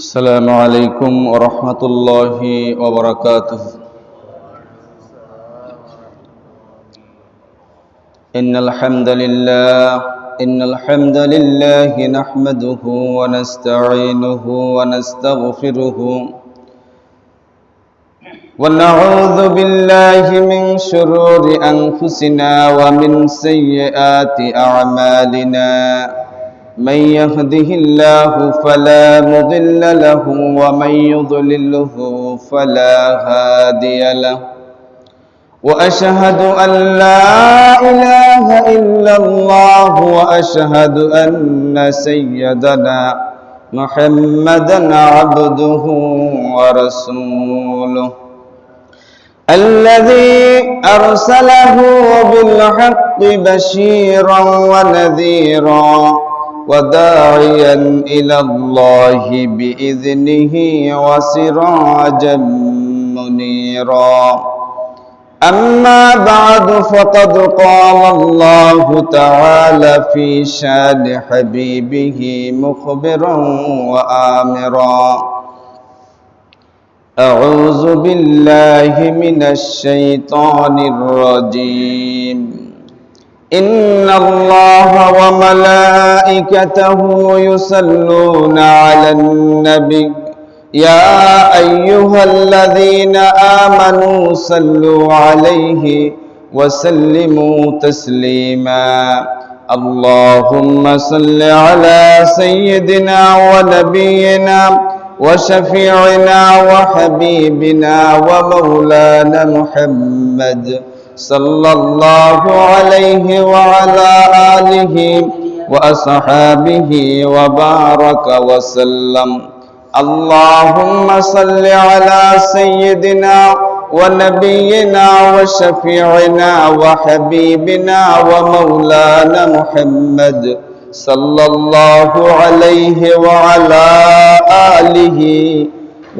السلام عليكم ورحمة الله وبركاته. إن الحمد لله نحمده ونستعينه ونستغفره ونعوذ بالله من شرور أنفسنا ومن سيئات أعمالنا. من يهده الله فلا مضل له ومن يضلله فلا هادي له. وأشهد أن لا إله إلا الله وأشهد أن سيدنا محمدا عبده ورسوله الذي أرسله بالحق بشيرا ونذيرا وداعيا إلى الله بإذنه وسراجا منيرا. أما بعد فقد قال الله تعالى في شان حبيبه مخبرا وآمرا: أعوذ بالله من الشيطان الرجيم. إن الله وملائكته يصلون على النبي يا أيها الذين آمنوا صلوا عليه وسلموا تسليما. اللهم صل على سيدنا ونبينا وشفيعنا وحبيبنا ومولانا محمد صلى الله عليه وعلى آله وأصحابه وبارك وسلم. اللهم صل على سيدنا ونبينا وشفيعنا وحبيبنا ومولانا محمد صلى الله عليه وعلى آله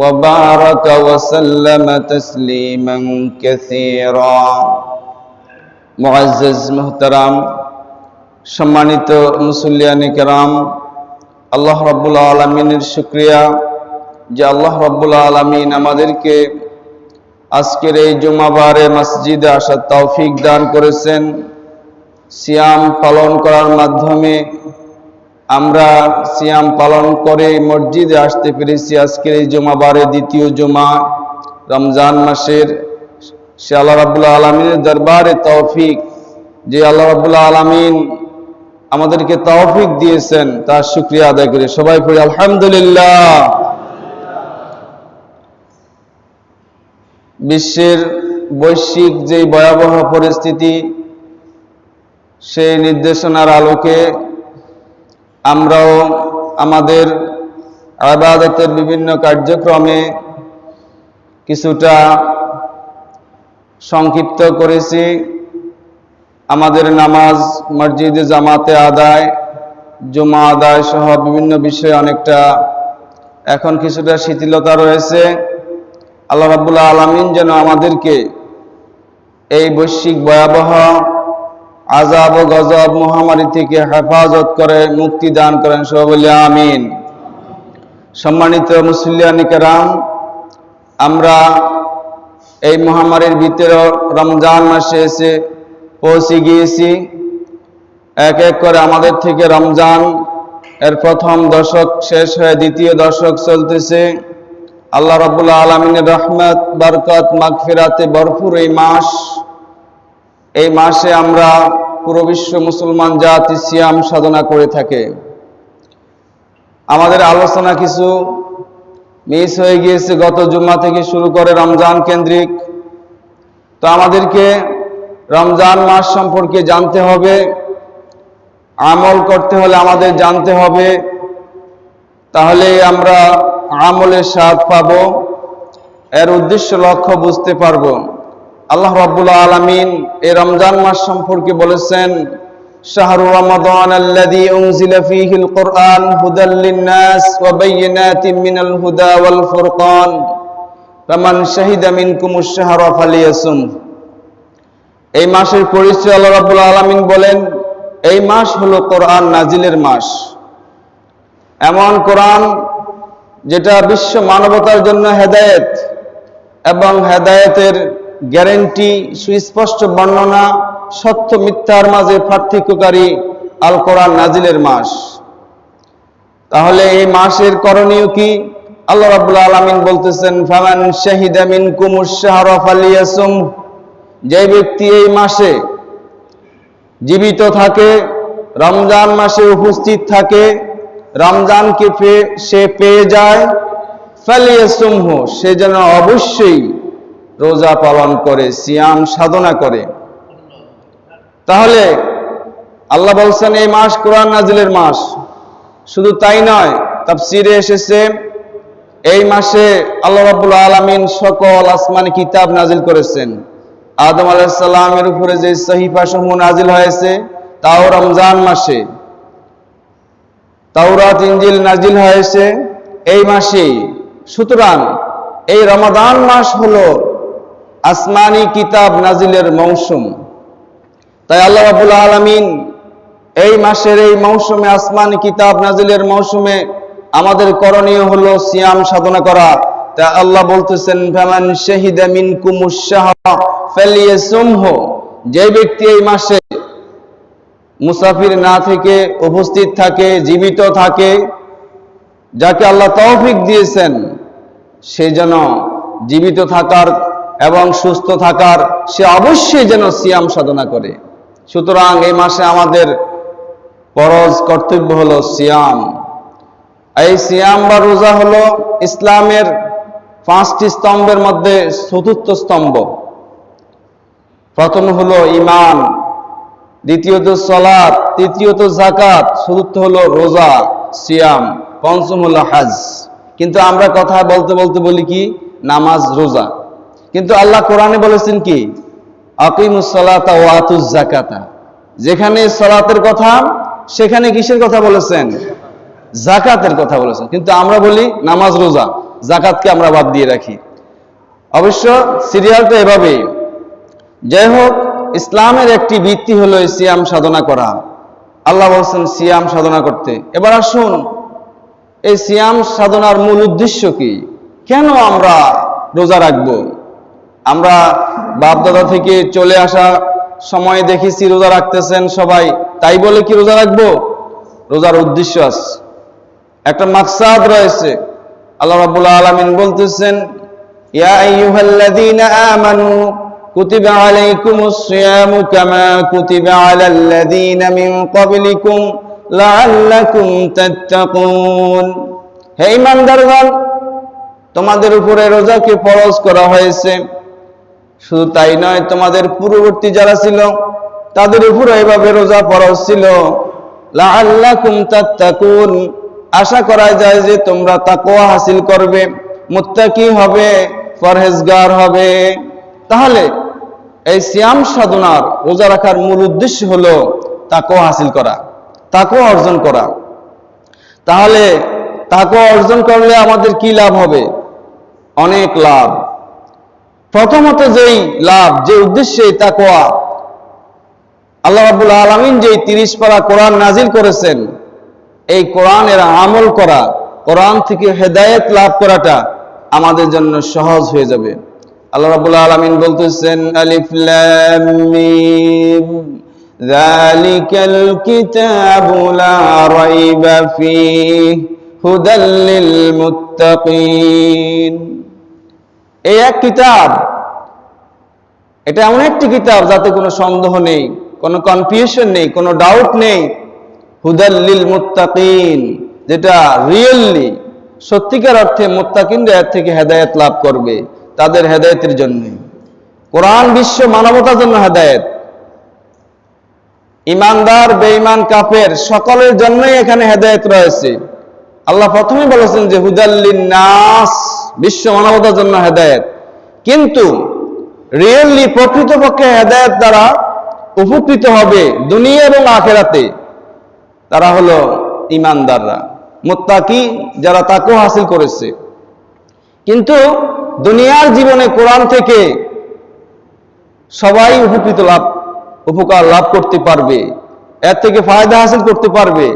وبارك وسلم تسليما كثيرا. মুআজ্জাজ মুহতারাম, সম্মানিত মুসল্লিয়ানে কেরাম, আল্লাহ রাব্বুল আলামিনের শুকরিয়া যে আল্লাহ রাব্বুল আলামিন আমাদেরকে আজকের এই জুমাবারে মসজিদে আসার তৌফিক দান করেছেন। সিয়াম পালন করার মাধ্যমে আমরা সিয়াম পালন করে মসজিদে আসতে পেরেছি। আজকের এই জুমাবারে দ্বিতীয় জুমা রমজান মাসের, সে আল্লাহ রাব্বুল আলামিনের দরবারে তৌফিক যে আল্লাহ রাব্বুল আলামিন আমাদেরকে তৌফিক দিয়েছেন তার শুকরিয়া আদায় করি। সবাই পড়ি আলহামদুলিল্লাহ। বিশ্বের বৈশ্বিক যে ভয়াবহ পরিস্থিতি, সেই নির্দেশনার আলোকে আমরাও আমাদের ইবাদতের বিভিন্ন কার্যক্রমে কিছুটা সংক্ষিপ্ত করেছি। আমাদের নামাজ মসজিদে জামাতে আদায়, জুমা আদায় সহ বিভিন্ন বিষয়ে অনেকটা এখন কিছুটা শিথিলতা রয়েছে। আল্লাহ রাব্বুল আলামিন যেন আমাদেরকে এই বৈশ্বিক ভয়াবহ আযাব ও গজব মহামারী থেকে হেফাজত করে মুক্তি দান করেন, সবাই বলি আমিন। সম্মানিত মুসল্লিয়ানে কেরাম, আমরা এই মহামারীর ভিতরে রমজান মাসে এসে পৌঁছে গিয়েছি। এক এক করে আমাদের থেকে রমজান এর প্রথম দশক শেষ হয়ে দ্বিতীয় দশক চলতেছে। আল্লাহ রাব্বুল আলামিনের রহমত, বরকত, মাগফিরাতে ভরপুর এই মাসে আমরা পুরো বিশ্ব মুসলমান জাতি সিয়াম সাধনা করে থাকে। আমাদের আলোচনা কিছু মিস হয়ে গিয়েছে গত জুম্মা থেকে শুরু করে রমজান কেন্দ্রিক। তো আমাদেরকে রমজান মাস সম্পর্কে জানতে হবে, আমল করতে হলে আমাদের জানতে হবে, তাহলে আমরা আমলের স্বাদ পাবো, এর উদ্দেশ্য লক্ষ্য বুঝতে পারবো। আল্লাহ রাব্বুল আলামিন এই রমজান মাস সম্পর্কে বলেছেন, শাহরু রমাদান আল্লাযী উনজিলা ফীহিল কুরআন হুদাল লিন-নাস ওয়া বায়িনাতিন মিনাল হুদা ওয়াল ফুরকান ফামান শাহিদা মিনকুমুশ শাহরা ফালিয়াসুম। এই মাসের পরিচয় আল্লাহ রাব্বুল আলামিন বলেন, এই মাস হলো কোরআন নাজিলের মাস। এমন কোরআন যেটা বিশ্ব মানবতার জন্য হেদায়েত এবং হেদায়েতের গ্যারেন্টি, সুস্পষ্ট বর্ণনা, সত্য মিথ্যার মাঝে পার্থক্যকারী আল কোরআন নাজিলের মাস। তাহলে এই মাসের করণীয় কি? আল্লাহ রাব্বুল আলামিন বলতেছেন, ফামান শাহিদা মিনকুমুশ শাহরা ফালিয়াসুম, যে ব্যক্তি এই মাসে জীবিত থাকে, রমজান মাসে উপস্থিত থাকে, রমজানকে সে পেয়ে যায়, ফালিয়াসুমহু, সে যেন অবশ্যই রোজা পালন করে, সিয়াম সাধনা করে। তাহলে আল্লাহ বলছেন এই মাস কোরআন নাজিলের মাস। শুধু তাই নয়, তাফসীরে এসেছে এই মাসে আল্লাহ রাব্বুল আলামিন সকল আসমানি কিতাব নাজিল করেছেন। আদম আলাইহিস সালামের উপরে যে সহিফা সমূহ নাজিল হয়েছে তাও রমজান মাসে, তাওরাত ইনজিল নাজিল হয়েছে এই মাসেই। সুতরাং এই রমাদান মাস হলো আসমানি কিতাব নাজিলের মৌসুম। তাই আল্লাহ রাব্বুল আলামিন এই মাসের এই মৌসুমে, আসমানি কিতাব নাজিলের মৌসুমে আমাদের করণীয় হলো সিয়াম সাধনা করা। তা আল্লাহ বলতেছেন, ফামান শাহিদা মিনকুমুশ শাহরা ফালিয়াসুমহু, যে ব্যক্তি এই মাসে মুসাফির না থেকে উপস্থিত থাকে, জীবিত থাকে, যাকে আল্লাহ তৌফিক দিয়েছেন, সে যেন জীবিত থাকার এবং সুস্থ থাকার সে অবশ্যই যেন সিয়াম সাধনা করে। সুতরাং এই মাসে আমাদের ফরজ কর্তব্য হলো সিয়াম। এই সিয়াম বা রোজা হলো ইসলামের 5টি স্তম্ভের মধ্যে চতুর্থ স্তম্ভ। প্রথম হলো ঈমান, দ্বিতীয়ত সালাত, তৃতীয়ত যাকাত, চতুর্থ হলো রোজা সিয়াম, পঞ্চম হলো হজ। কিন্তু আমরা কথা বলতে বলতে বলি কি নামাজ রোজা, কিন্তু আল্লাহ কোরআনে বলেছেন কি আকিমুস সালাতা ওয়া আতুজ যাকাতা। যেখানে সালাতের কথা সেখানে কিসের কথা বলেছেন? যাকাতের কথা বলেছেন। কিন্তু আমরা বলি নামাজ রোজা, যাকাতকে আমরা বাদ দিয়ে রাখি। অবশ্য সিরিয়ালটা এভাবেই। যাই হোক, ইসলামের একটি ভিত্তি হলো সিয়াম সাধনা করা। আল্লাহ বলছেন সিয়াম সাধনা করতে। এবার আসুন, এই সিয়াম সাধনার মূল উদ্দেশ্য কি? কেন আমরা রোজা রাখবো? আমরা বাপদাদা থেকে চলে আসা সময় দেখেছি রোজা রাখতেছেন সবাই, তাই বলে কি রোজা রাখবো? রোজার উদ্দেশ্য আছে, একটা মাকসাদ রয়েছে। আল্লাহ রাব্বুল আলামিন বলতেছেন, ইয়া আইয়ুহাল্লাযীনা আমানু কুতিবা আলাইকুমুস সিয়ামু কামা কুতিবা আলাল্লাযীনা মিন ক্বাবলিকুম লাআল্লাকুম তাত্তাকুন। হে ঈমানদারগণ, তোমাদের উপরে রোজাকে ফরজ করা হয়েছে। শুধু তাই নয়, তোমাদের পূর্ববর্তী যারা ছিল তাদের উপরে এভাবে রোজা ফরজ ছিল। লাআল্লাকুম তাত্তাকুন, আশা করা যায় যে তোমরা তাকওয়া হাসিল করবে, মুত্তাকি হবে, পরহেজগার হবে। তাহলে এই সিয়াম সাধনার, রোজা রাখার মূল উদ্দেশ্য হলো তাকওয়া হাসিল করা, তাকওয়া অর্জন করা। তাহলে তাকওয়া অর্জন করলে আমাদের কি লাভ হবে? অনেক লাভ। প্রথমত যেই লাভ, যে উদ্দেশ্যে তাকওয়া, আল্লাহ রাব্বুল আলামিন যেই 30 পারা কোরআন নাজিল করেছেন, এই কোরআনের আমল করা, কোরআন থেকে হেদায়েত লাভ করাটা আমাদের জন্য সহজ হয়ে যাবে। আল্লাহ রাব্বুল আলামিন বলতেছেন, আলিফ লাম মিম যালিকাল কিতাবু লা রাইবা ফীহি হুদাল লিল মুত্তাকিন। এই এক কিতাব, এটা এমন একটি কিতাব যাতে কোনো সন্দেহ নেই, কোনো কনফিউশন নেই, কোনো ডাউট নেই। হুদাল লিল মুত্তাকিন, যেটা রিয়েলি সত্যিকার অর্থে মুত্তাকিনরা এর থেকে হেদায়েত লাভ করবে, তাদের হেদায়েতের জন্য। কোরআন বিশ্ব মানবতার জন্য হেদায়েত। ইমানদার, বেঈমান, কাফের সকলের জন্যই এখানে হেদায়েত রয়েছে। আল্লাহ প্রথমেই বলেছেন যে হুদাল লিন-নাস, বিশ্ব মানবতার জন্য হেদায়েত। কিন্তু রিয়েলি প্রকৃতপক্ষে হেদায়েত দ্বারা উপকৃত হবে দুনিয়া এবং আখিরাতে তারা হলো ইমানদাররা, মুত্তাকি, যারা তাকওয়া হাসিল করেছে। কিন্তু দুনিয়ার জীবনে কোরআন থেকে সবাই উপকার লাভ করতে পারবে, এর থেকে ফায়দা হাসিল করতে পারবে।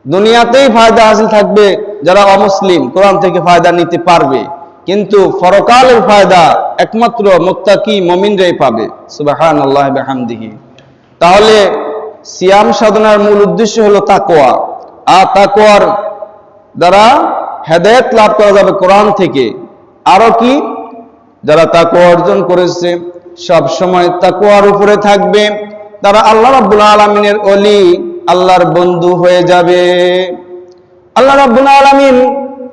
দুনিয়াতেই ফায়দা হাসিল থাকবে যারা অমুসলিম কোরআন থেকে ফায়দা নিতে পারবে, কিন্তু পরকালের ফায়দা একমাত্র মুত্তাকি মুমিনরাই পাবে। সুবহানাল্লাহি ওয়া বিহামদিহি। তাহলে সিয়াম সাধনার মূল উদ্দেশ্য হলো তাকওয়া, আর তাকওয়ার দ্বারা হেদায়েত লাভ করা যাবে কোরআন থেকে। আরো কি, যারা তাকওয়া অর্জন করেছে সব সময় তাকওয়ার উপরে থাকবে, তারা আল্লাহ রাব্বুল আলামিনের ওলি, আল্লাহর বন্ধু হয়ে যাবে। আল্লাহ রাব্বুল আলামিন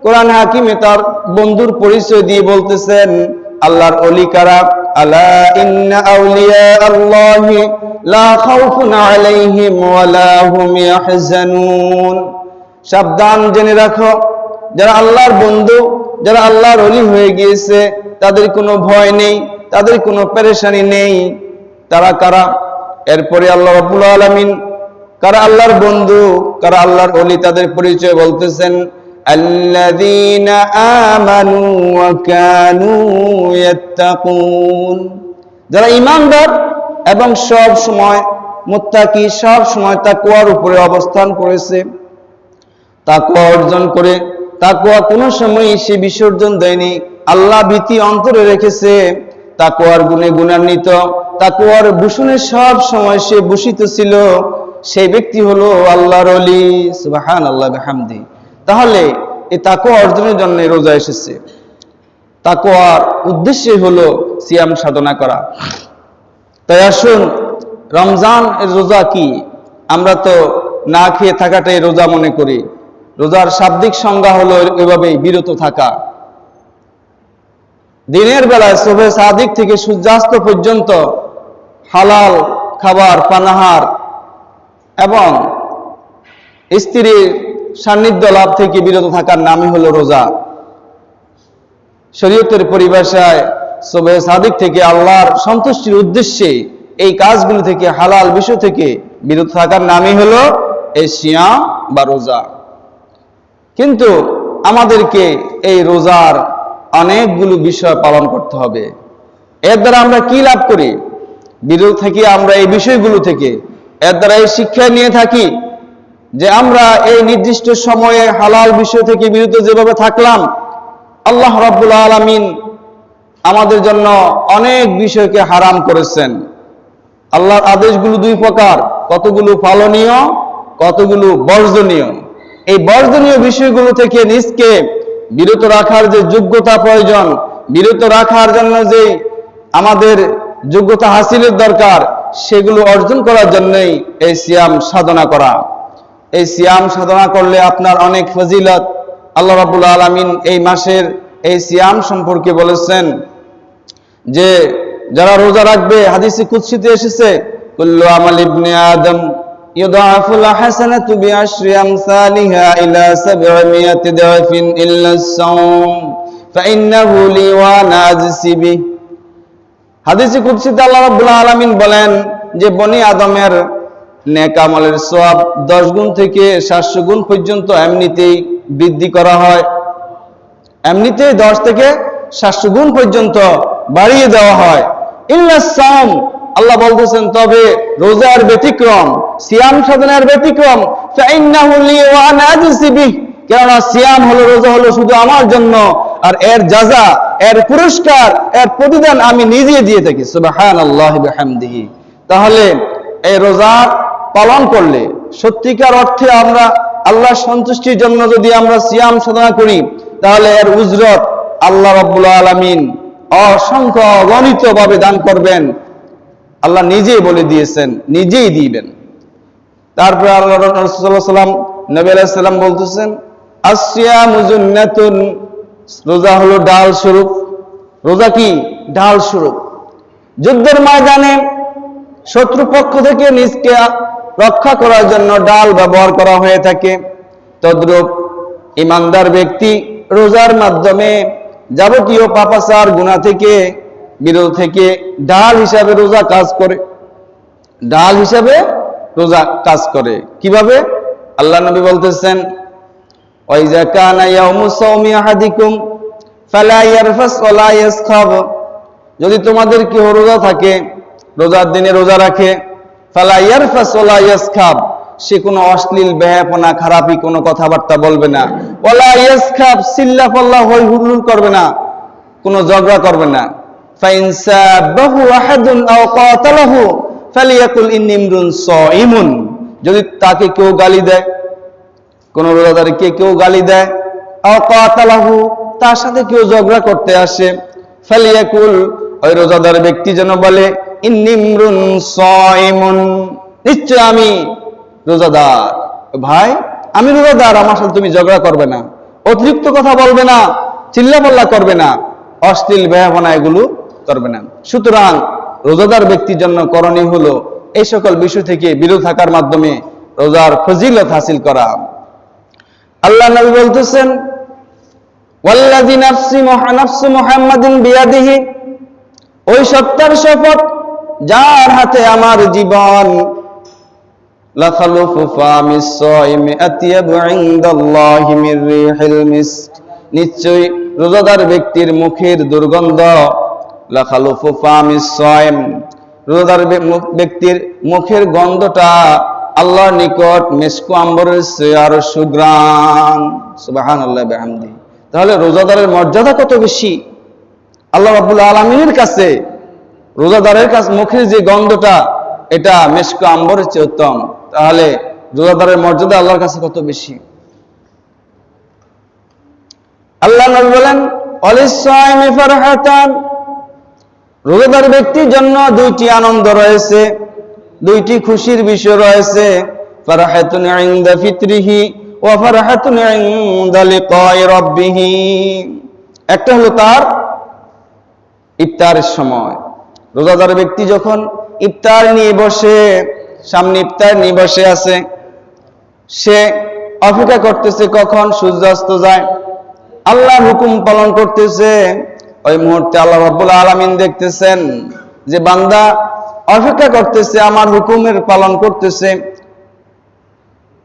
কোরআন হাকিমে তার বন্ধুর পরিচয় দিয়ে বলতেছেন আল্লাহর ওলি কারা, আলা ইন্না আউলিয়া আল্লাহি লা খাউফুন আলাইহিম ওয়া লা হুম ইয়াহজানুন। সাবধান জেনে রাখো, যারা আল্লাহর বন্ধু, যারা আল্লাহর ওলি হয়ে গিয়েছে, তাদের কোনো ভয় নেই, তাদের কোনো পেরেশানি নেই। তারা কারা? এরপরে আল্লাহ রাব্বুল আলামিন কারা আল্লাহর বন্ধু, কারা আল্লাহর ওলি, তাদের পরিচয় বলতেছেন আল্লাযীনা আমানু ওয়া কানু ইয়াত্তাকুন। যারা ঈমানদার এবং সব সময় মুত্তাকি, সব সময় তাকওয়ার উপরে অবস্থান করেছে, তাকওয়া অর্জন করে, তাকওয়া কোনো সময় সে বিসর্জন দেয়নি, আল্লাহ ভীতি অন্তরে রেখেছে, তাকওয়ার গুণে গুণান্বিত, তাকওয়ার ভূষণে সব সময় সে ভূষিত ছিল, সেই ব্যক্তি হলো আল্লাহর ওলি। সুবহানাল্লাহি ওয়া বিহামদিহি। তাহলে এই তাকওয়া অর্জনের জন্য রোজা এসেছে। তাকওয়ার উদ্দেশ্য হলো সিয়াম সাধনা করা। তাই আসুন, রমজান এর রোজা কি? আমরা তো না খেয়ে থাকাটাই রোজা মনে করি। রোজার শাব্দিক সংজ্ঞা হলো এভাবেই বিরত থাকা। দিনের বেলায় সুবহে সাদিক থেকে সূর্যাস্ত পর্যন্ত হালাল খাবার, পানাহার এবং স্ত্রীর সান্নিধ্য লাভ থেকে বিরত থাকার নামই হলো রোজা। শরীয়তের পরিভাষায় সুবহে সাদিক থেকে আল্লাহর সন্তুষ্টির উদ্দেশ্যে এই কাজগুলো থেকে, হালাল বিষয় থেকে বিরত থাকার নামই হলো এই সিয়াম বা রোজা। কিন্তু আমাদেরকে এই রোজার অনেকগুলো বিষয় পালন করতে হবে। এর দ্বারা আমরা কি লাভ করি? বিরত থাকি আমরা এই বিষয়গুলো থেকে। এর দ্বারা এই শিক্ষা নিয়ে থাকি যে আমরা এই নির্দিষ্ট সময়ে হালাল বিষয় থেকে বিরত যেভাবে থাকলাম, আল্লাহ রাব্বুল আলামিন আমাদের জন্য অনেক বিষয়কে হারাম করেছেন। আল্লাহর আদেশগুলো দুই প্রকার, কতগুলো পালনীয়, কতগুলো বর্জনীয়। এই বর্জনীয় বিষয়গুলো থেকে নিজকে বিরত রাখার যে যোগ্যতা প্রয়োজন, বিরত রাখার জন্য যে আমাদের যোগ্যতা হাসিলের দরকার, সেগুলো অর্জন করার জন্যই এই সিয়াম সাধনা করা। এই সিয়াম সাধনা করলে আপনার অনেক ফজিলত। আল্লাহ রাব্বুল আলামিন এই মাসের এই সিয়াম সম্পর্কে বলেছেন যে যারা রোজা রাখবে, হাদিসে কুদসিতে এসেছে, কুল্লু আমাল ইবনে আদম ইউদাফুল হাসানাতু বিআশরি আমসালিহা ইলা 700 দাফিন ইল্লা আস-সাওম ফাইন্নাহু লি ওয়া আনা আজসি বিহি। হাদিসে কুদসিতে আল্লাহ রাব্বুল আলামিন বলেন যে বনি আদমের নেক আমলের সওয়াব 10 গুণ থেকে 700 গুণ পর্যন্ত এমনিতেই বৃদ্ধি করা হয়। এমনিতেই 10 থেকে 700 গুণ পর্যন্ত বাড়িয়ে দেওয়া হয়। ইল্লা সাওম, আল্লাহ বলতেছেন তবে রোজার ব্যতিক্রম, সিয়াম সাধনার ব্যতিক্রম। ফাইন্নাহু লি ওয়া আনা আজসি বিহি, কারণ সিয়াম হলো, রোজা হলো শুধু আমার জন্য, আর এর জাযা, এর পুরস্কার, এর প্রতিদান আমি নিজে দিয়ে থাকি। সুবহানাল্লাহি ওয়া বিহামদিহি। তাহলে এই রোজা পালন করলে, সত্যিকার অর্থে আমরা আল্লাহর সন্তুষ্টির জন্য যদি আমরা সিয়াম সাধনা করি, তাহলে এর উজরত আল্লাহ রাব্বুল আলামিন অসংখ্য অগণিত ভাবে দান করবেন। আল্লাহ নিজেই বলে দিয়েছেন, নিজেই দিবেন। তারপরে আল্লাহ রাসূলুল্লাহ সাল্লাল্লাহু আলাইহি ওয়াসাল্লাম, নবী আলাইহিস সালাম বলতেছেন, আসিয়ামু জুন্নাতুন, রোজা হলো ঢাল স্বরূপ। রোজা কি? ঢাল স্বরূপ। যুদ্ধের ময়দানে শত্রুপক্ষ থেকে নিজকে রক্ষা করার জন্য ঢাল ব্যবহার করা হয়ে থাকে। তদ্রূপ ঈমানদার ব্যক্তি রোজার মাধ্যমে যাবতীয় পাপাচার গুনাহ থেকে বিরত থেকে ঢাল হিসাবে রোজা কাজ করে। ঢাল হিসাবে রোজা কাজ করে কিভাবে? আল্লাহ নবী বলতেছেন, ওয়াইজা কানা ইয়াউমু সাওমি আহাদিকুম ফালা ইয়ারফাস ওয়ালা ইয়াসখাব, যদি তোমাদের কেউ রোজা থাকে, রোজার দিনে রোজা রাখে, ফালা ইয়ারফাস ওয়ালা ইয়াসখাব, সে কোনো অশ্লীল বেহাপনা খারাপি কোনো কথাবার্তা বলবে না। ওয়ালা ইয়াসখাব, চিল্লাপাল্লা হই হুল্লোড় করবে না, কোনো ঝগড়া করবে না। ফাইন সাবাহু আহাদুন আও কাতালাহু ফালিয়াকুল ইন্নী ইমরুন সাইমুন, যদি তাকে কেউ গালি দেয়, কোন রোজাদারকে কেউ গালি দেয়, আও কাতালাহু, তার সাথে কেউ ঝগড়া করতে আসে, ফালিয়াকুল, ওই রোজাদার ব্যক্তি যেন বলে ইন্নী ইমরুন সাইমুন, নিশ্চয় আমি রোজাদার। ভাই আমি রোজাদার, আমার সাথে তুমি ঝগড়া করবে না, অতিরিক্ত কথা বলবে না, চিল্লাপাল্লা করবে না, অশ্লীল বেহাপনা এগুলো করবে না। সুতরাং রোজাদার ব্যক্তির জন্য করণীয় হলো এই সকল বিষয় থেকে বিরত থাকার মাধ্যমে রোজার ফজিলত হাসিল করা। আল্লাহ নবী বলতেছেন, ওয়াল্লাযী নাফসু মুহাম্মাদিন বিয়াদিহি, ওই সত্তার শপথ যার হাতে আমার জীবন, লাখালুফু ফামিস সাইমি আতিয়াবু ইনদাল্লাহি মির রিহিল মিস্ক, নিশ্চয়ই রোজাদার ব্যক্তির মুখের দুর্গন্ধ, লাখালুফু ফামিস সাইম, রোজাদার ব্যক্তির মুখের গন্ধটা আল্লাহর নিকট মিসকু আম্বরের চেয়ে আরো সুঘ্রাণ। সুবহানাল্লাহি ওয়া বিহামদিহি। তাহলে রোজাদারের মর্যাদা কত বেশি আল্লাহ রাব্বুল আলামিনের কাছে। রোজাদারের কাছে মুখের যে গন্ধটা, এটা মিসকু আম্বরের চেয়ে উত্তম। তাহলে রোজাদারের মর্যাদা আল্লাহর কাছে কত বেশি। আল্লাহ নবী বলেন, ওয়ালিস-সাইমি ফারহাতান, রোজাদার ব্যক্তির জন্য দুইটি আনন্দ রয়েছে, দুইটি খুশির বিষয় রয়েছে। ফারহাতুন ইনদা ফিতরিহি ওয়া ফারহাতুন ইনদা লিকাই রাব্বিহি, একটা হলো তার ইফতারের সময়। রোজাদার ব্যক্তি যখন ইফতার নিয়ে বসে, সামনে ইফতার নিয়ে বসে আছে, সে অপেক্ষা করতেছে কখন সূর্যাস্ত যায়, আল্লাহর হুকুম পালন করতেছে। ওই মুহূর্তে আল্লাহ রাব্বুল আলামিন দেখতেছেন যে বান্দা অপেক্ষা করতেছে, আমার হুকুমের পালন করতেছে,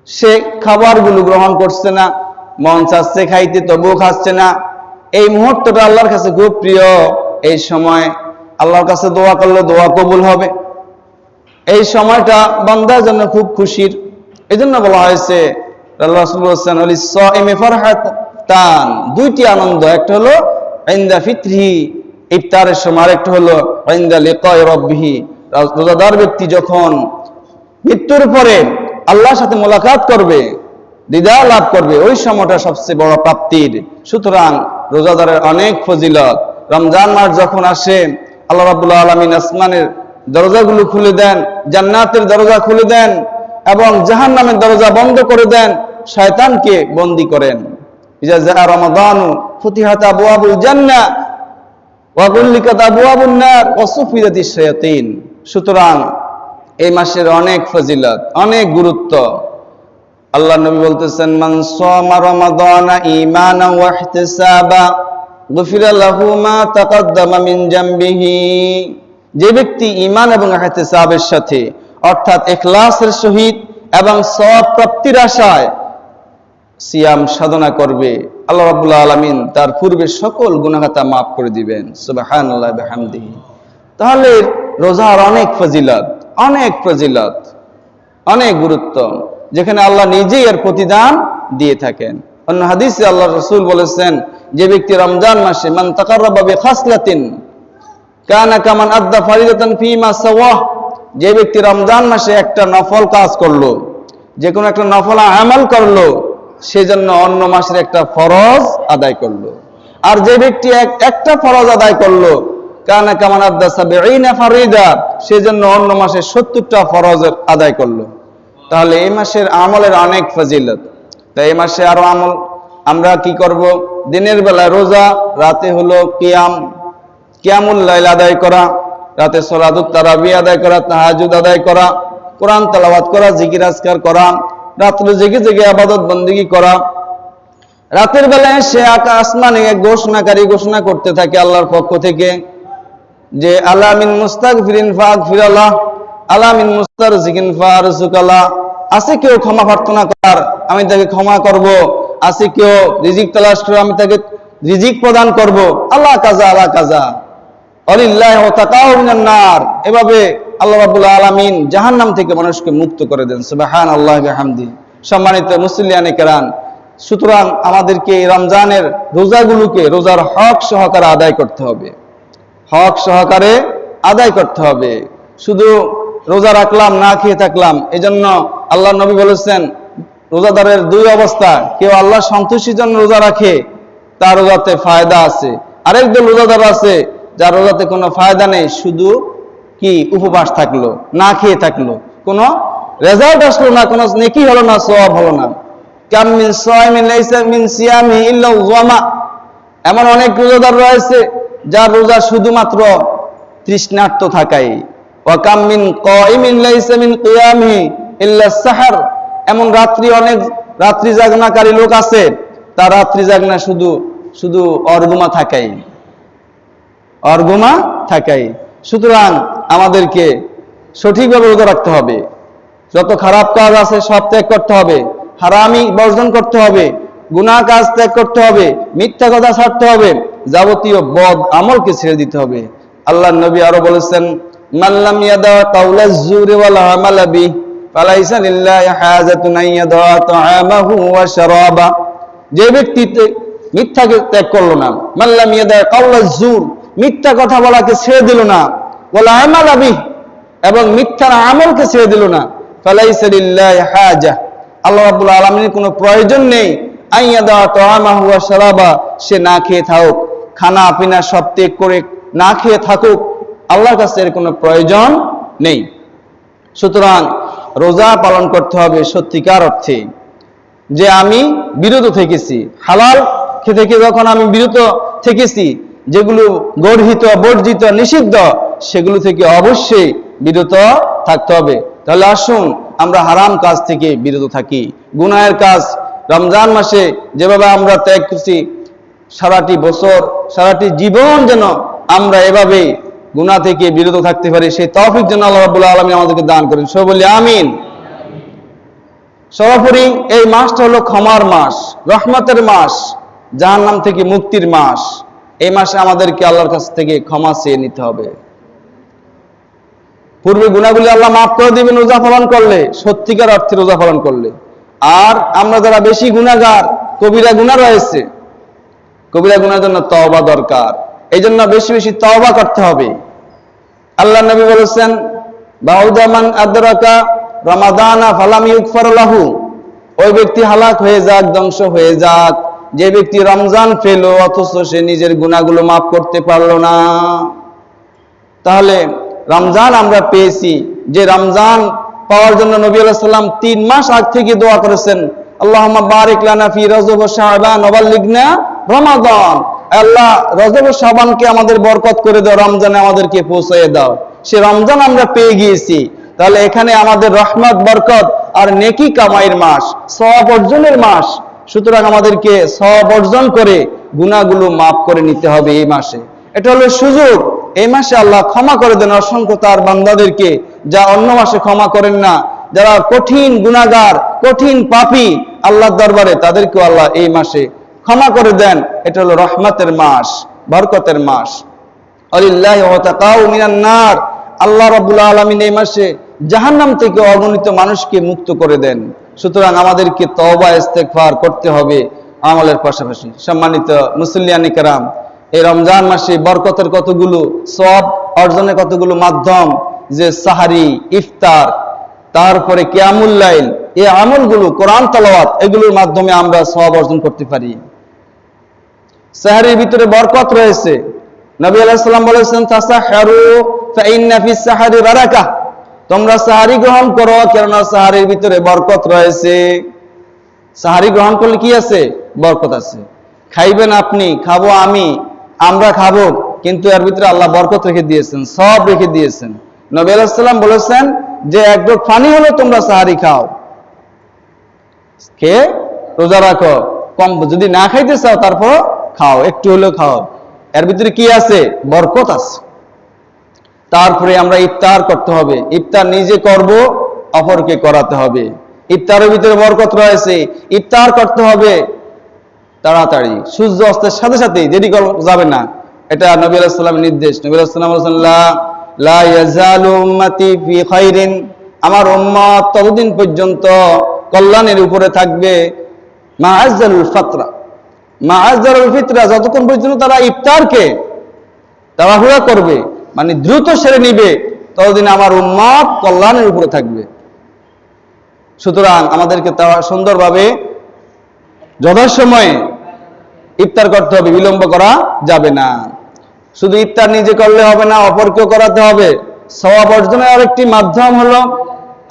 সে খাবারগুলো গ্রহণ করছে না, মন চাচ্ছে খাইতে তবুও খাচ্ছে না। এই মুহূর্তটা আল্লাহর কাছে খুব প্রিয়। এই সময় আল্লাহর কাছে দোয়া করলে দোয়া কবুল হবে। এই সময়টা বান্দার জন্য খুব খুশির। এজন্য বলা হয়েছে, আল্লাহ রাসূল বলেছেন, ওয়ালিস-সাইমি ফারহাতান, দুইটি আনন্দ, একটা হলো ইনদা ফিতরিহি, ইফতারের সময়, আরেকটা হলো ইনদা লিকাই রাব্বিহি, রোজাদার ব্যক্তি যখন মৃত্যুর পরে আল্লাহর সাথে মোলাকাত করবে, দিদার লাভ করবে, ওই সময়টা সবচেয়ে বড় প্রাপ্তির। সুতরাং রোজাদারের অনেক ফজিলত। রমজান মাস যখন আসে, আল্লাহ রাব্বুল আলামিন আসমানের দরজাগুলো খুলে দেন, জান্নাতের দরজা খুলে দেন এবং জাহান্নামের দরজা বন্ধ করে দেন, শয়তানকে বন্দী করেন। ইজা জা রমাদানু ফুতিহাত আবওয়াবুল জান্নাহ ওয়া গুল্লিকাত আবওয়াবুন নার ওয়া সুফিদাতিশ শায়াতিন। সুতরাং এই মাসের অনেক ফজিলত, অনেক গুরুত্ব। আল্লাহ নবী বলতেছেন, মান সামা রমাদানা ঈমানান ওয়া ইহতিসাবা গুফিরা লাহু মা তাকাদ্দামা মিন জামবিহি, যে ব্যক্তি ঈমান এবং ইহতিসাবের সাথে, অর্থাৎ ইখলাসের সহিত এবং সওয়াব প্রাপ্তির আশায় সিয়াম সাধনা করবে, আল্লাহ রাব্বুল আলামিন তার পূর্বের সকল গুনাহ খাতা মাফ করে দিবেন। সুবহানাল্লাহি ওয়া বিহামদিহি। তাহলে রোজার অনেক ফজিলত, অনেক ফজিলত, অনেক গুরুত্ব, যেখানে আল্লাহ নিজেই এর প্রতিদান দিয়ে থাকেন। অন্য হাদিসে আল্লাহ রাসূল বলেছেন, যে ব্যক্তি রমজান মাসে মান তাকাররাবা বিখাসলাতিন কানা কামান আদ্দা ফারিদাতান ফিমা সাওয়াহ, যে ব্যক্তি রমজান মাসে একটা নফল কাজ করলো, যে কোনো একটা নফল আমল করলো, সেজন্য অন্য মাসের একটা ফরজ আদায় করলো। আর যে ব্যক্তি একটা ফরজ আদায় করলো, কানা কামান আদ্দা সাবঈনা ফারিদা, সেজন্য অন্য মাসে 70টা ফরজ আদায় করলো। তাহলে এই মাসের আমলের অনেক ফজিলত। তাই এই মাসে আরো আমল আমরা কি করব? দিনের বেলা রোজা, রাতে হলো কিয়ামুল লাইল আদায় করা, রাতে সালাতুত তারাবিহ আদায় করা, তাহাজ্জুদ আদায় করা, কোরআন তেলাওয়াত করা, জিকির আজকার করা, রাত্রে জেগে জেগে ইবাদত বন্দেগী করা। রাতের বেলায় সে আসমানে ঘোষণাকারী ঘোষণা করতে থাকে আল্লাহর পক্ষ থেকে যে আলা মিন মুস্তাগফিরিন ফাগফিরাল্লাহ, আলা মিন মুস্তারজিকিন ফারজুকাল্লাহ, আছে কেউ ক্ষমা প্রার্থনা করার, আমি তাকে ক্ষমা করব, আছে কেউ রিজিক তালাশ করে, আমি তাকে রিজিক প্রদান করব। আল্লাহ কাজা আল্লাহ কাজা, আলিল্লাহি ওয়া তাকাউ মিনান নার, এভাবে আল্লাহ রাব্বুল আলামিন জাহান্নাম থেকে মানুষকে মুক্ত করে দেন। সুবহানাল্লাহি ওয়া বিহামদি। সম্মানিত মুসলিয়ানে কেরাম, সুতরাং আমাদেরকে এই রমজানের রোজাগুলোকে রোজার হক সহকারে আদায় করতে হবে, হক সহকারে আদায় করতে হবে। শুধু রোজা রাখলাম, না খেয়ে থাকলাম, এজন্য আল্লাহ নবী বলেছেন রোজাদারের দুই অবস্থা, কেউ আল্লাহ সন্তুষ্টির জন্য রোজা রাখে, তার রোজাতে ফায়দা আছে। আরেক দল রোজাদার আছে যার রোজাতে কোনো ফায়দা নেই, শুধু কি উপবাস থাকলো, না খেয়ে থাকলো, কোনো রেজাল্ট আসলো না, কোনো নেকি হলো না, সওয়াব হলো না। কাম মিন সাইমিন লাইসা মিন সিয়ামি ইল্লা যামা, এমন অনেক রোজাদার রয়েছে যার রোজা শুধুমাত্র তৃষ্ণার্ত থাকাই। ওয়া কাম মিন কাইমিন লাইসা মিন কিয়ামি ইল্লা সাহর, এমন অনেক রাত্রি জাগনাকারী লোক আছে, তার রাত্রি জাগনা শুধু শুধু অর্গুমা থাকাই, অর্গুমা থাকাই। সুতরাং আমাদেরকে সঠিকভাবে রোজা রাখতে হবে, যত খারাপ কাজ আছে সব ত্যাগ করতে হবে, হারামি বর্জন করতে হবে, গুনাহ কাজ ত্যাগ করতে হবে, মিথ্যা কথা ছাড়তে হবে, যাবতীয় বদ আমলকে ছেড়ে দিতে হবে। আল্লাহর নবী আরো বলেছেন, মাল্লাম ইয়াদা কাউলাজ জুরি ওয়াল আমালা বিহি ফালাইসা লিল্লাহি হাজাতুন আন ইয়াদা তাআমাহু ওয়া শারাবা, যে ব্যক্তি মিথ্যাকে ত্যাগ করলো না, মাল্লাম ইয়াদা কাউলাজ জুর, মিথ্যা কথা বলাকে ছেড়ে দিল না, ওয়াল আমালা বিহি, এবং মিথ্যার আমলকে ছেড়ে দিল না, ফালাইসা লিল্লাহি হাজা, আল্লাহ রাব্বুল আলামিনের কোনো প্রয়োজন নেই, আন ইয়াদা তাআমাহু ওয়া শারাবা, সে না খেয়ে থাকুক, খানা পিনা সব ত্যাগ করে না খেয়ে থাকুক, আল্লাহর কাছে এর কোনো প্রয়োজন নেই। সুতরাং রোজা পালন করতে হবে সত্যিকার অর্থে, যে আমি বিরত থেকেছি, হালাল থেকে যখন আমি বিরত থেকেছি, যেগুলো গর্হিত বর্জিত নিষিদ্ধ সেগুলো থেকে অবশ্যই বিরত থাকতে হবে। তাহলে আসুন আমরা হারাম কাজ থেকে বিরত থাকি, গুনাহের কাজ রমজান মাসে যেভাবে আমরা ত্যাগ করছি, সারাটি বছর সারাটি জীবন যেন আমরা এভাবেই গুনাহ থেকে বিরত থাকতে পারি, সেই তৌফিক যেন আল্লাহ রাব্বুল আলামিন আমাদেরকে দান করেন। সবাই বলি আমিন। সর্বোপরি এই মাসটা হলো ক্ষমার মাস, রহমতের মাস, জাহান্নাম থেকে মুক্তির মাস। এই মাসে আমাদেরকে আল্লাহর কাছ থেকে ক্ষমা চেয়ে নিতে হবে। পূর্বে গুনাহগুলি আল্লাহ মাফ করে দিবেন রোজা পালন করলে, সত্যিকার অর্থে রোজা পালন করলে। আর আমরা যারা বেশি গুনাহগার, কবিরা গুনাহ রয়েছে, কবিরা গুনাহের জন্য তওবা দরকার, এই জন্য বেশি বেশি তওবা করতে হবে। আল্লাহ নবী বলেছেন, বাউদা মান আদরাকা রমাদানা ফালাম ইউগফার লাহু, ওই ব্যক্তি হালাক হয়ে যাক, ধ্বংস হয়ে যাক, যে ব্যক্তি রমজান পেল অথচ সে নিজের গুনাহগুলো মাফ করতে পারলো না। তাহলে রমজান আমরা পেয়েছি, যে রমজান পাওয়ার জন্য নবী আলাইহিস সালাম 3 মাস আগ থেকে দোয়া করেছেন, আল্লাহুম্মা বারিক লানা ফি রজব ওয়া শাবান ওয়া বাল্লিগনা রমাদান, আল্লাহ রজব ও শাবানকে আমাদের বরকত করে দাও, রমজানে আমাদেরকে পৌঁছায় দাও। সে রমজান আমরা পেয়ে গিয়েছি, তাহলে এখানে আমাদের রহমত, বরকত আর নেকি কামাইয়ের মাস, সওয়াব অর্জনের মাস। সুতরাং আমাদেরকে সওয়াব অর্জন করে গুনাহগুলো মাফ করে নিতে হবে এই মাসে। এটা হলো সুযোগ। এই মাসে আল্লাহ ক্ষমা করে দেন অসংখ্য তার বান্দাদেরকে, যা অন্য মাসে ক্ষমা করেন না। যারা কঠিন গুনাহগার, কঠিন পাপী আল্লাহর দরবারে, তাদেরকেও আল্লাহ এই মাসে ক্ষমা করে দেন। এটা হলো রহমতের মাস, বরকতের মাস। আলিল্লাহি ওয়াতাকাউ মিনান নার, আল্লাহ রাব্বুল আলামিন এই মাসে জাহান্নাম থেকে অগণিত মানুষকে মুক্ত করে দেন। সুতরাং আমাদেরকে তওবা ইস্তেগফার করতে হবে আমলের পাশাপাশি। সম্মানিত মুসলিয়ানে কেরাম, এই রমজান মাসে বরকতের কতগুলো, সওয়াব অর্জনের কতগুলো মাধ্যম, যে সাহারি, ইফতার, তারপরে কিয়ামুল লাইল, এই আমলগুলো, কোরআন তেলাওয়াত, এগুলোর মাধ্যমে আমরা সওয়াব অর্জন করতে পারি। সাহারির ভিতরে বরকত রয়েছে। নবী আলাইহিস সালাম বলেছেন, তাসাহহারু ফাইন্না ফিস সাহারি বারাকাহ, তোমরা সাহারি গ্রহণ করো, কেননা সাহারির ভিতরে বরকত রয়েছে। সাহারি গ্রহণ করলে কি আছে? বরকত আছে। খাইবেন আপনি, খাবো আমি, আমরা খাবো, কিন্তু এর ভিতরে আল্লাহ বরকত রেখে দিয়েছেন, সব রেখে দিয়েছেন। নবী আলাইহিস সালাম বলেছেন যে এক ঢোক পানি হলো তোমরা সাহারি খাও, খেয়ে রোজা রাখো, কম যদি না খাইতে চাও তারপর খাও, একটু হলেও খাও, এর ভিতরে কি আছে? বরকত আছে। তারপরে আমরা ইফতার করতে হবে। ইফতার নিজে করব, অপরকে করাতে হবে। ইফতারের ভিতরে বরকত রয়েছে। ইফতার করতে হবে তাড়াতাড়ি, সূর্য অস্তের সাথে সাথে, দেরি করা যাবে না। এটা নবী আলাইহিস সালামের নির্দেশ। নবী আলাইহিস সালাম বলেছেন, লা লা ইয়াজালু উম্মতি ফি খাইরিন, আমার উম্মত ততদিন পর্যন্ত কল্যাণের উপরে থাকবে, মা'আজ্জালুল ফাতরা, মা'আজ্জালুল ফিতরা, যতক্ষণ পর্যন্ত তারা ইফতারকে তাড়াহুড়া করবে, মানে দ্রুত সেরে নিবে, ততদিন আমার উম্মত কল্যাণের উপরে থাকবে। সুতরাং আমাদেরকে সুন্দরভাবে যথাসময়ে ইফতার করতে হবে, বিলম্ব করা যাবে না। শুধু ইফতার নিজে করলে হবে না, অপরকেও করাতে হবে। সওয়াব অর্জনের আরেকটি মাধ্যম হলো,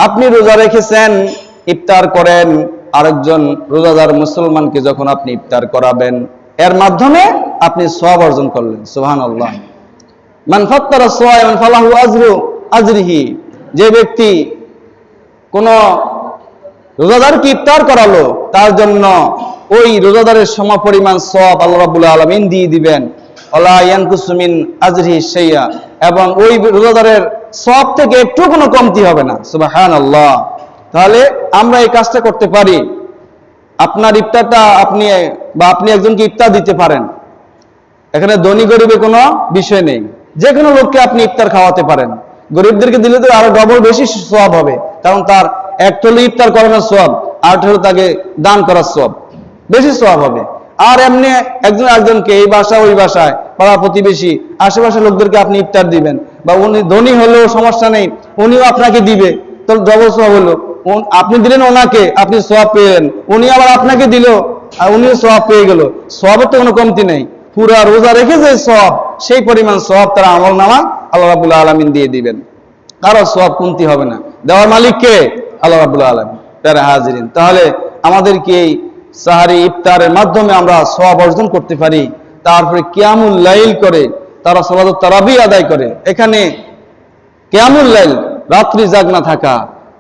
আপনি রোজা রেখেছেন, ইফতার করেন, আরেকজন রোজাদার মুসলমানকে যখন আপনি ইফতার করাবেন, এর মাধ্যমে আপনি সওয়াব অর্জন করলেন। সুবহানাল্লাহ। মান ফাত্তারা সায়মান ফালাহু আজরু আজরিহি, যে ব্যক্তি কোন রোজাদারকে ইফতার করালো, তার জন্য ওই রোজাদারের সমপরিমাণ সওয়াব আল্লাহ রাব্বুল আলামিন দিয়ে দিবেন। ওয়ালা ইয়ানকুসু মিন আজরিহি শাইআ, এবং ওই রোজাদারের সওয়াব থেকে একটু কোনো কমতি হবে না। সুবহানাল্লাহ। তাহলে আমরা এই কাজটা করতে পারি। আপনার ইফতারটা আপনি একজনকে ইফতার দিতে পারেন, এখানে ধনী গরিবের কোনো বিষয় নেই, যে কোনো লোককে আপনি ইফতার খাওয়াতে পারেন। গরিবদেরকে দিলে তো আরো ডবল বেশি সওয়াব হবে, কারণ তার এক থলি ইফতার করানোর সওয়াব, আর হলো তাকে দান করার সওয়াব, বেশি সওয়াব হবে। আর এমনি একজনকে এই বাসা ওই বাসায়, পাড়া প্রতিবেশী আশেপাশের লোকদেরকে আপনি ইফতার দিবেন, বা উনি ধনী হলেও সমস্যা নেই, উনিও আপনাকে দিবে, তো ডবল সওয়াব হলো। আপনি দিলেন ওনাকে, আপনি সওয়াব পেলেন, উনি আবার আপনাকে দিল, আর উনিও সওয়াব পেয়ে গেল। সওয়াবের তো কোনো কমতি নেই। পুরা রোজা রেখে যে সওয়াব, সেই পরিমাণ সওয়াব তারা আমলনামা আল্লাহ রাব্বুল আলামিন দিয়ে দিবেন। কারো সওয়াব কমতি হবে না। দেওয়ার মালিক কে? আল্লাহ রাব্বুল আলামিন। তারা হাজিরিন, তাহলে আমাদেরকে এই সাহারি ইফতারের মাধ্যমে আমরা সওয়াব অর্জন করতে পারি। তারপরে কিয়ামুল লাইল করে তারা সালাতুত তারাবি আদায় করে। এখানে কিয়ামুল লাইল, রাত্রি জাগনা থাকা,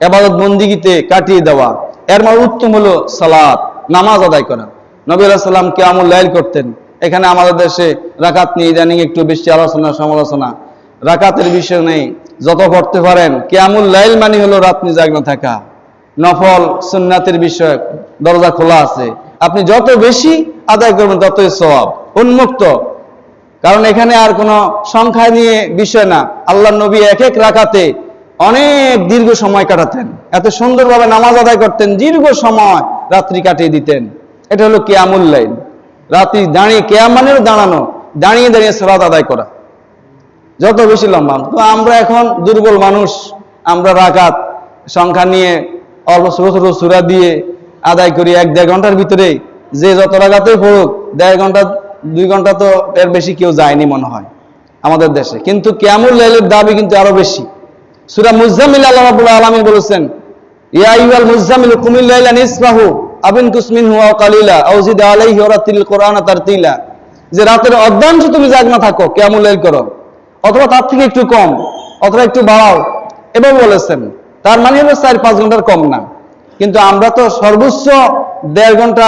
ইবাদত বন্দিগিতে কাটিয়ে দেওয়া, এর মানে উত্তম হলো সালাত, নামাজ আদায় করা। নবী আলাইহিস সালাম কিয়ামুল লাইল করতেন। এখানে আমাদের দেশে রাকাত নিয়ে ইদানিং একটু বেশি আলোচনা সমালোচনা, রাকাতের বিষয় নেই, যত পড়তে পারেন। কিয়ামুল লাইল মানে হলো রাত্রি জাগনা থাকা, নফল সুন্নাতের বিষয় দরজা খোলা আছে, আপনি যত বেশি আদায় করবেন ততই সওয়াব, উন্মুক্ত। কারণ এখানে আর কোনো সংখ্যা নিয়ে বিষয় না। আল্লাহর নবী এক এক রাকাতে অনেক দীর্ঘ সময় কাটাতেন, এত সুন্দরভাবে নামাজ আদায় করতেন, দীর্ঘ সময় রাত্রি কাটিয়ে দিতেন। এটা হলো কিয়ামুল লাইল, রাত্রি দাঁড়িয়ে, কিয়াম মানে দাঁড়ানো, দাঁড়িয়ে দাঁড়িয়ে সালাত আদায় করা, যত বেশি লম্বা। তো আমরা এখন দুর্বল মানুষ, আমরা রাকাত সংখ্যা নিয়ে অল্প ছোট ছোট সূরা দিয়ে আদায় করি 1-1.5 ঘন্টার ভিতরে। যে যত রাকাতেই পড়ুক, 1.5 ঘন্টা 2 ঘন্টা তো এর বেশি কেউ যায়নি মনে হয় আমাদের দেশে। কিন্তু কিয়ামুল লাইলের দাবি কিন্তু আরো বেশি। সূরা মুজাম্মিল আল্লাহ রাব্বুল আলামিন বলেছেন, ইয়া আইয়ুহাল মুজাম্মিল কুমিল লাইলা নিসফাহু আও ইনকুস মিনহু আও কালিলা আও জিদ আলাইহি ওয়া রাতিল কুরআনা তারতিলা, যে রাতের অর্ধাংশ তুমি জাগনা থাকো, কিয়ামুল লাইল করো, অথবা তার থেকে একটু কম, অথবা একটু বাড়াও, এভাবে বলেছেন। তার মানে হলো 4-5 ঘন্টার কম না। কিন্তু আমরা তো সর্বোচ্চ 1.5 ঘন্টা,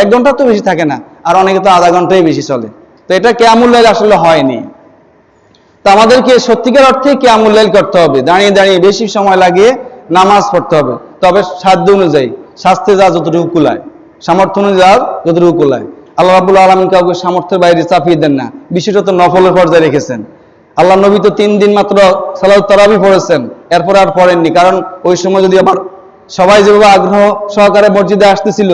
1 ঘন্টা তো বেশি থাকে না, আর অনেকে তো আধা ঘন্টাই বেশি চলে। তো এটা কিয়ামুল লাইল আসলে হয়নি। তো আমাদেরকে সত্যিকার অর্থে কিয়ামুল লাইল করতে হবে, দাঁড়িয়ে দাঁড়িয়ে বেশি সময় লাগিয়ে নামাজ পড়তে হবে। তবে সাধ্য অনুযায়ী, স্বাস্থ্যে যা যতটুকু কুলায়, সামর্থ্য অনুযায়ী যতটুকু কুলায়। আল্লাহ রাব্বুল আলামিন কাউকে সামর্থ্যের বাইরে চাপিয়ে দেন না। বিষয়টা তো নফলের পর্যায়ে রেখেছেন। আল্লাহ নবী তো 3 দিন মাত্র সালাতুত তারাবি পড়েছেন, এরপর আর পড়েননি। কারণ ওই সময় যদি আবার সবাই যেভাবে আগ্রহ সহকারে মসজিদে আসতেছিল,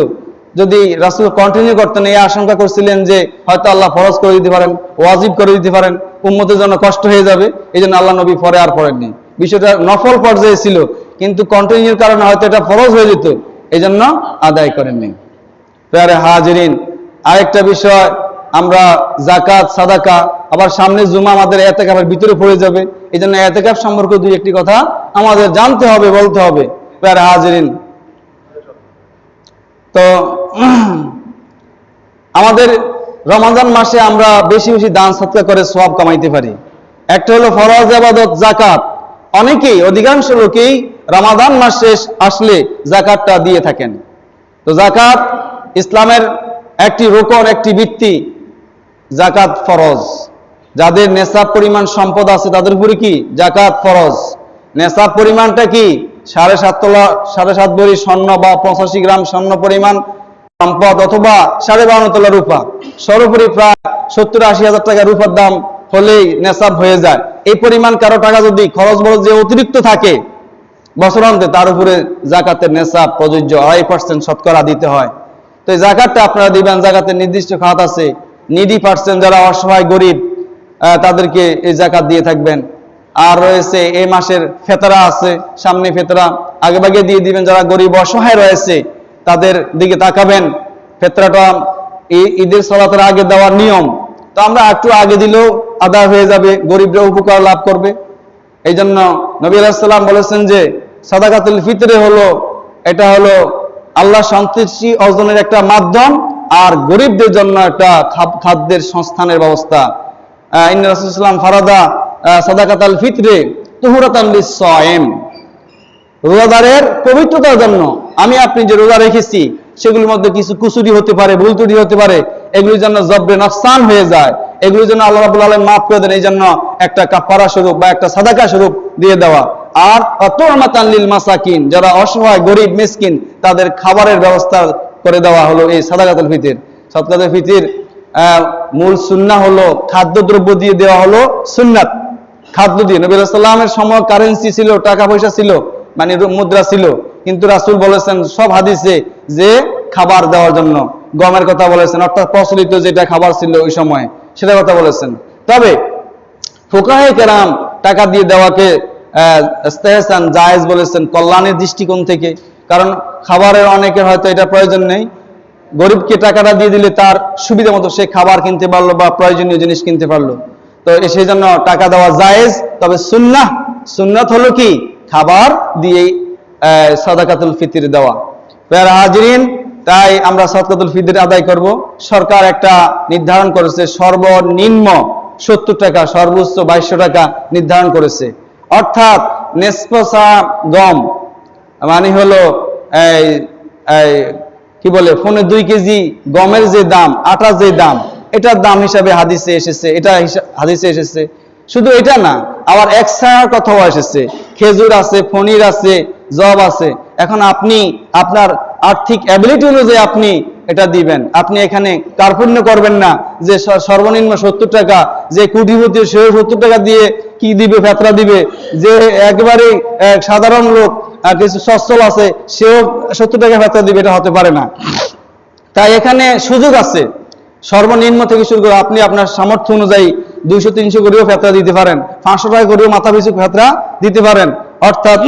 যদি রাসূল কন্টিনিউ করতেন, এই আশঙ্কা করছিলেন যে হয়তো আল্লাহ ফরজ করে দিতে পারেন, ওয়াজিব করে দিতে পারেন, উম্মতের জন্য কষ্ট হয়ে যাবে। এই জন্য আল্লাহ নবী পরে আর পড়েননি। বিষয়টা নফল পর্যায়ে ছিল, কিন্তু কন্টিনিউর কারণে হয়তো এটা ফরজ হয়ে যেত, এই জন্য আদায় করেননি। প্রিয় হাজিরিন, আরেকটা বিষয়, আমরা যাকাত সাদাকা, আবার সামনে জুমা আমাদের ইতিকাফের ভিতরে পড়ে যাবে। এই জন্য ইতিকাফ সম্পর্কে 2-1টি কথা আমাদের জানতে হবে, বলতে হবে। প্রিয় হাজিরিন, তো আমাদের রমজান মাসে আমরা বেশি বেশি দান সদকা করে সওয়াব কামাইতে পারি। একটা হলো ফরজ ইবাদত যাকাত। অনেকেই, অধিকাংশ লোকেই রমাদান মাস শেষ আসলে যাকাতটা দিয়ে থাকেন। তো যাকাত ইসলামের একটি রোকন, একটি ভিত্তি। যাকাত ফরজ। যাদের নেসাব পরিমাণ সম্পদ আছে তাদের উপরে কি যাকাত ফরজ। নেসাব পরিমাণটা কি? 7.5 ভরি স্বর্ণ বা 85 গ্রাম স্বর্ণ পরিমাণ সম্পদ, অথবা 52.5 তোলা রূপা। সর্বোপরি প্রায় 70-80 হাজার টাকা রূপার দাম হলেই নেসাব হয়ে যায়। এই পরিমাণ কারো টাকা যদি খরচ বড় যে অতিরিক্ত থাকে বছরান্তে, তার উপরে জাকাতের নেশাব প্রযোজ্য 2.5% শতকরা দিতে হয়। তো এই জাকাতটা আপনারা দিবেন, জাকাতের নির্দিষ্ট খাত আছে, নিডি পার্সেন্ট যারা অসহায় গরিব তাদেরকে এই জাকাত দিয়ে থাকবেন। আর রয়েছে এই মাসের ফেতরা আছে, সামনে ফেতরা আগে ভাগে দিয়ে দিবেন। যারা গরিব অসহায় রয়েছে তাদের দিকে তাকাবেন। ফেতরাটা ঈদের সালাতের আগে দেওয়ার নিয়ম, তো আমরা একটু আগে দিলেও আদায় হয়ে যাবে, গরিবরা উপকার লাভ করবে। এই জন্য নবী আলাইহিস সালাম বলেছেন যে সাদাকাতুল ফিতরে হলো, এটা হলো আল্লাহ সন্তুষ্টি অর্জনের একটা মাধ্যম, আর গরিবদের জন্য একটা খাদ্যের সংস্থানের ব্যবস্থা। ইন্না রাসূলুল্লাহ সাল্লাল্লাহু আলাইহি ওয়াসাল্লাম ফারাদা সাদাকাতুল ফিতরে তুহরাতান লিস-সায়েম, রোজাদারের পবিত্রতার জন্য। আমি আপনি যে রোজা রেখেছি সেগুলোর মধ্যে কিছু কুসুরি হতে পারে, ভুল ত্রুটি হতে পারে, এগুলির জন্য জবরে নকসান হয়ে যায়, এগুলির জন্য আল্লাহ রাব্বুল আলামিন মাফ করে দেন। এই জন্য একটা কাফারা স্বরূপ বা একটা সাদাকা স্বরূপ দিয়ে দেওয়া। আর তু'মাতান লিল মাসাকিন, যারা অসহায় গরিব মিসকিন তাদের খাবারের ব্যবস্থা করে দেওয়া হলো এই সাদাকাতুল ফিতর। সাদাকাতুল ফিতর মূল সুন্নাহ হলো খাদ্যদ্রব্য দিয়ে দেওয়া হলো সুন্নাত, খাদ্য দিয়ে। নবী সাল্লাল্লাহু আলাইহি ওয়াসাল্লামের সময় কারেন্সি ছিল, টাকা পয়সা ছিল, মানে মুদ্রা ছিল, কিন্তু রাসূল বলেছেন সব হাদিসে যে খাবার দেওয়ার জন্য গমের কথা বলেছেন, অর্থাৎ প্রচলিত যেটা খাবার ছিল ওই সময় সেটার কথা বলেছেন। তবে ফুকাহে কেরাম টাকা দিয়ে দেওয়াকে ইস্তেহসান জায়েজ বলেছেন কল্যাণের দৃষ্টিকোণ থেকে। কারণ খাবারের অনেকের হয়তো এটা প্রয়োজন নেই, গরিবকে টাকাটা দিয়ে দিলে তার সুবিধা মতো সে খাবার কিনতে পারলো বা প্রয়োজনীয় জিনিস কিনতে পারলো, তো সেই জন্য টাকা দেওয়া জায়েজ। তবে সুন্নাত হলো কি খাবার দিয়ে সাদাকাতুল ফিতর দেওয়া। প্রিয় হাজিরিন, তাই আমরা সাদাকাতুল ফিতর আদায় করব। সরকার একটা নির্ধারণ করেছে, সর্বনিম্ন 70 টাকা, সর্বোচ্চ 2200 টাকা নির্ধারণ করেছে। অর্থাৎ নেসফা গম মানে হলো কি বলে 2 কেজি গমের যে দাম, আটার যে দাম, এটার দাম হিসাবে হাদিসে এসেছে, এটা হাদিসে এসেছে। শুধু এটা না, আবার এক্সট্রার কথাও এসেছে, খেজুর আছে, পনির আছে, জব আছে। এখন আপনি আপনার আর্থিক অ্যাবিলিটি অনুযায়ী আপনি এটা দিবেন। আপনি এখানে কার্পণ্য করবেন না যে সর্বনিম্ন 70 টাকা, যে কোটিপতি সেও 70 টাকা দিয়ে কি দিবে, ফেতরা দিবে, যে একেবারে সাধারণ লোক কিছু সচ্ছল আছে সেও 70 টাকা ফেতরা দিবে, এটা হতে পারে না। তাই এখানে সুযোগ আছে, সর্বনিম্ন থেকে শুরু করে আপনি আপনার সামর্থ্য অনুযায়ী 200-300 করেও ফেতরা দিতে পারেন, 500 টাকা করেও মাথা পিছু ফেতরা দিতে পারেন। অর্থাৎ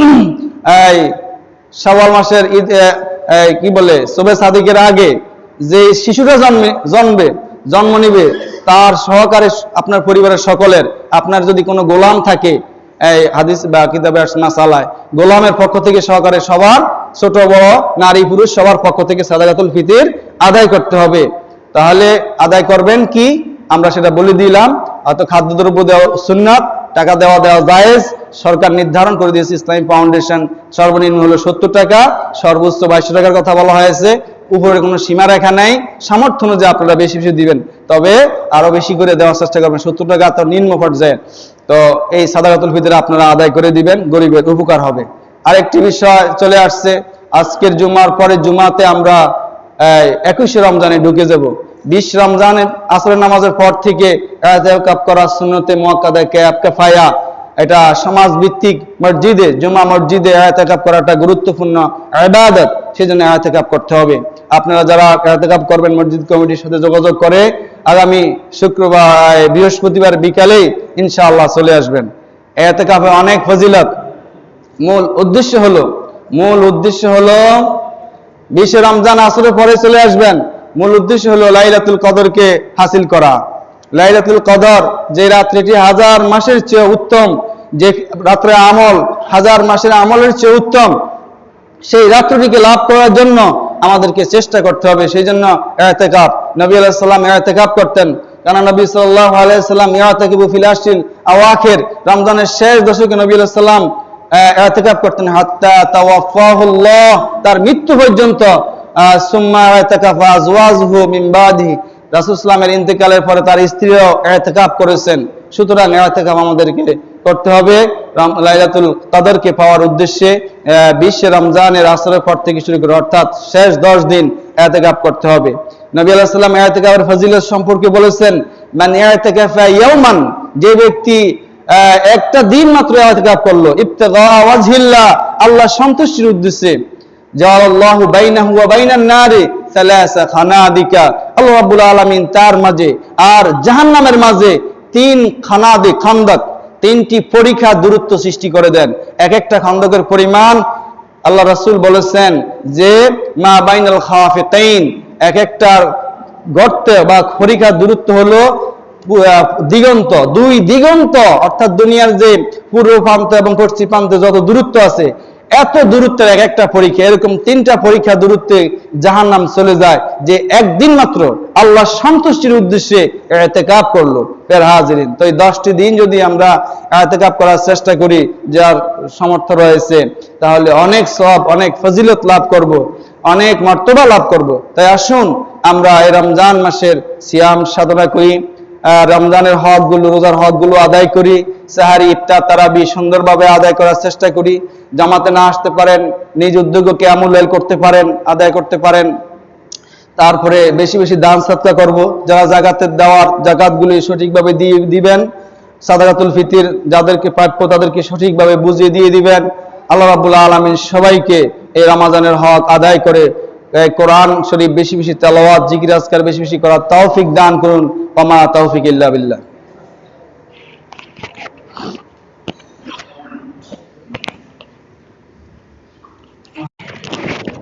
এই শাওয়াল মাসের ঈদ কি বলে শবে সাদিকের আগে যে শিশুরা জন্ম নিবে তার সহকারে আপনার পরিবারের সকলের, আপনার যদি কোনো গোলাম থাকে, এই হাদিস বা কিতাবে মাসালায় গোলামের পক্ষ থেকে সহকারে সবার, ছোট বড় নারী পুরুষ সবার পক্ষ থেকে সাদাকাতুল ফিতর আদায় করতে হবে। তাহলে আদায় করবেন কি আমরা সেটা বলে দিলাম। হয়তো খাদ্যদ্রব্য দেওয়া সুন্নাত, টাকা দেওয়া জায়েজ, সরকার নির্ধারণ করে দিয়েছে ইসলামী ফাউন্ডেশন, সর্বনিম্ন হলো 70 টাকা, সর্বোচ্চ 2200 টাকার কথা বলা হয়েছে। উপরে কোনো সীমা রেখা নাই, সামর্থ্য অনুযায়ী আপনারা বেশি বেশি দিবেন, তবে আরো বেশি করে দেওয়ার চেষ্টা করবেন। 70 টাকা তো নিম্ন পর্যায়ে, তো এই সাদাকাতুল ফিতর আপনারা আদায় করে দিবেন, গরিবের উপকার হবে। আরেকটি বিষয় চলে আসছে, আজকের জুমার পরে জুমাতে আমরা 21শে রমজানে ঢুকে যাব। 20 রমজানের আসরের নামাজের পর থেকে ইতিকাফ করা সুন্নতে মুআক্কাদা কিফায়া, এটা সমাজ ভিত্তিক মসজিদে, জুমা মসজিদে ইতিকাফ করাটা গুরুত্বপূর্ণ ইবাদত, সেজন্য ইতিকাফ করতে হবে। আপনারা যারা ইতিকাফ করবেন মসজিদ কমিটির সাথে যোগাযোগ করে আগামী শুক্রবার বৃহস্পতিবার বিকালেই ইনশাআল্লাহ চলে আসবেন। ইতিকাফে অনেক ফজিলত। মূল উদ্দেশ্য হলো 20 রমজান আসরের পরে চলে আসবেন। মূল উদ্দেশ্য হলো লাইলাতুল কদরকে হাসিল করা। লাইলাতুল কদর যে রাত্রিটি 1000 মাসের চেয়ে উত্তম, যে রাত্রে আমল 1000 মাসের আমলের চেয়ে উত্তম, সেই রাত্রিটিকে লাভ করার জন্য আমাদেরকে চেষ্টা করতে হবে। সেই জন্য ইতিকাফ, নবী আলাইহিস সালাম ইতিকাফ করতেন। কারণ নবী সাল্লাল্লাহু আলাইহি ওয়াসাল্লাম ইয়াতাকিবু ফিল আশরিল আওয়াখির, রমজানের শেষ দশকে নবী আলাইহিস সালাম ইতিকাফ করতেন হাত্তা তাওয়াফাহুল্লাহ, তার মৃত্যু পর্যন্ত। সুম্মা ইতিকাফা আজওয়াজহু মিন বাদি, রাসূল সাল্লামের ইন্তেকালের পরে তার স্ত্রীও ইতিকাফ করেছেন। সুতরাং ইতিকাফ আমাদেরকে করতে হবে লাইলাতুল কদরকে পাওয়ার উদ্দেশ্যে। 20 রমজানের আসরের পর থেকে শুরু করে অর্থাৎ শেষ 10 দিন ইতিকাফ করতে হবে। নবী আলাইহিস সালাম ইতিকাফের ফজিলত সম্পর্কে বলেছেন, মান ইতিকাফা ইয়াওমান, যে ব্যক্তি একটা দিন মাত্র ইতিকাফ করলো ইবতিগা ওয়াজহিল্লাহ, আল্লাহ সন্তুষ্টির উদ্দেশ্যে। জাআলাল্লাহু বাইনাহু ওয়া বাইনান নারি সালাসা খানাদিকা, আল্লাহ রাব্বুল আলামিন তার মাঝে আর জাহান্নামের মাঝে 3 খানাদিক, খান্দক, 3টি পরিখা দূরত্ব সৃষ্টি করে দেন। এক একটা খান্দকের পরিমাণ আল্লাহ রাসূল বলেছেন যে মা বাইনাল খাফিতাইন, এক একটা গর্ত বা পরিখার দূরত্ব হলো দিগন্ত, 2 দিগন্ত, অর্থাৎ দুনিয়ার যে পূর্ব প্রান্ত এবং পশ্চিম প্রান্তে যত দূরত্ব আছে এত দূরত্বের এক একটা পরীক্ষা, এরকম 3টা পরীক্ষা দূরত্বে জাহান্নাম চলে যায় যে একদিন মাত্র আল্লাহ সন্তুষ্টির উদ্দেশ্যে ইতিকাফ করলো। ফের হাজিরিন, তো এই 10টি দিন যদি আমরা ইতিকাফ করার চেষ্টা করি, যার সামর্থ্য রয়েছে, তাহলে অনেক সওয়াব, অনেক ফজিলত লাভ করব, অনেক মর্তবা লাভ করব। তাই আসুন আমরা এই রমজান মাসের সিয়াম সাধনা করি, রমজানের হকগুলো, রোজার হকগুলো আদায় করি, সাহারি, ইফতার, তারাবি সুন্দরভাবে আদায় করার চেষ্টা করি। জামাতে না আসতে পারেন, নিজ উদ্যোগে কিয়ামুল লাইল করতে পারেন, আদায় করতে পারেন। তারপরে বেশি বেশি দান সাদকা করব, যারা জাকাতের দেওয়ার জাকাতগুলি সঠিকভাবে দিয়ে দিবেন, সাদাকাতুল ফিতির যাদেরকে প্রাপ্য তাদেরকে সঠিকভাবে বুঝিয়ে দিয়ে দিবেন। আল্লাহ রাব্বুল আলামিন সবাইকে এই রমজানের হক আদায় করে কোরআন শরীফ বেশি বেশি তেলাওয়াত, জিকির আজকার বেশি বেশি করার তৌফিক দান করুন। ওয়া মা তাওফিক ইল্লা বিল্লাহ।